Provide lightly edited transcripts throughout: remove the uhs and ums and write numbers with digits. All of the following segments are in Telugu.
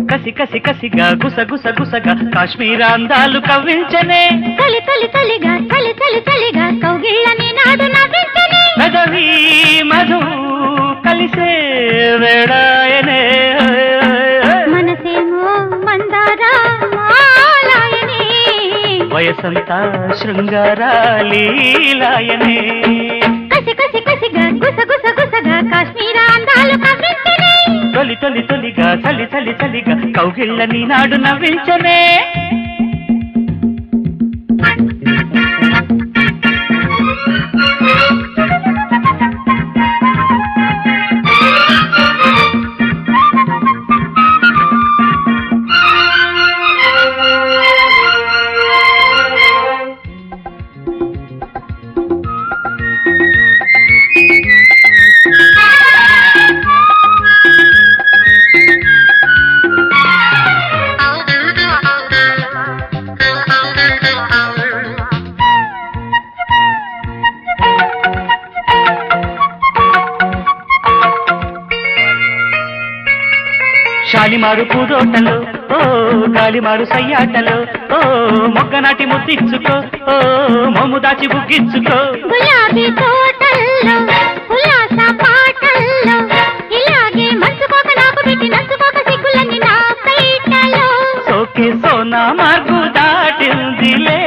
కసి కసి కసిగా గుసగుసగుసగా కాశ్మీర అందాలు కవ్వించనే తలి తలి తలిగా తలి తలి తలిగా కౌగిళ్ళని నాడు నవ్వించనే పెదవి మధు కలిసే వేడాయనే మనసేమో మందారాయనే వయసంతా శృంగారాలీలాయనే కసి కసి కసిగా గుసగుసగుసగా కాశ్మీర అందాలు కవ్వించనే తొలి తొలి తొలిగా చలి చలి చలిగా కౌగిళ్ళని నాడు నవ్వించనే శాలిమారు పూదోటలో ఓ గాలిమారు సయ్యాటలో ఓ మొగ్గనాటి ముద్దిచ్చుకో ఓ మొమ్ము దాచి బుగ్గిచ్చుకో గులాబీ తోటల్లో ఉల్లాస పాటల్లో ఇలాగే మంచుకోక నాకు పెట్టి నంచుకోక సిగ్గులన్నీ నా పైటలో సోకే సోనా మార్గు దాటిందిలే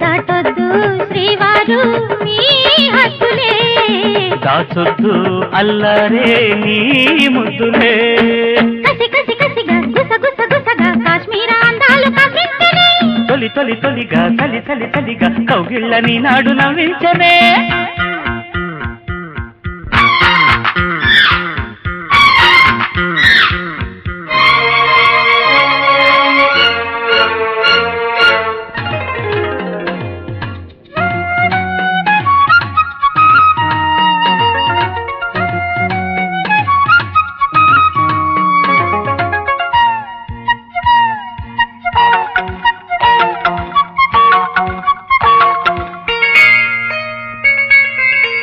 దాటొద్దు శ్రీవారు మీ హద్దులే దాచొద్దు అల్లరే నీ ముద్దులే కసి కసి కసిగా గుసగుసగుసగా కాశ్మీర అందాలు కవ్వించనే తొలి తొలి తొలిగా చలి చలి చలిగా కౌగిళ్ళని నాడు నవ్వించనే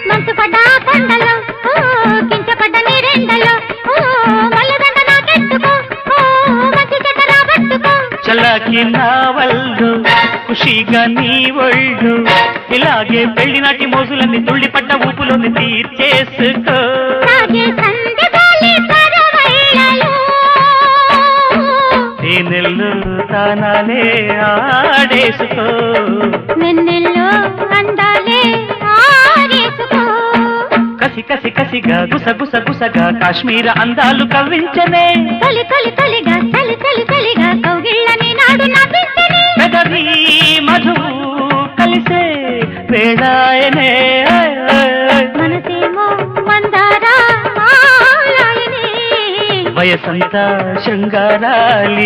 మంచు పడ్డ కొండలో ఓ కించపడ్డ నీరెండలో ఓ మల్లదండ నాకెత్తుకో ఓ మంచి చెడ్డ రాబట్టుకో చల్లకి నా వల్లు ఖుషిగా నీ ఒళ్ళు ఇలాగే పెళ్లి నాటి మోజులన్నీ తుళ్ళిపడ్డ ఊపులోని తీర్చేసుకో సాగే సంధ్య గాలి పరవళ్ళలో తేనెల్లు తానాలే ఆడేసుకో వెన్నెల్లో అందాలే ఆరేసుకో కసి కసి కసిగా గుసగుసగుసగా కాశ్మీర అందాలు కవ్వించనే తొలి తొలి తొలిగా చలి చలి చలిగా కౌగిళ్ళని నాడు నవ్వించనే పెదవి మధు కలిసే వేడాయనే మనసేమో మందారాయనే వయసంతా శృంగారాలీలాయనే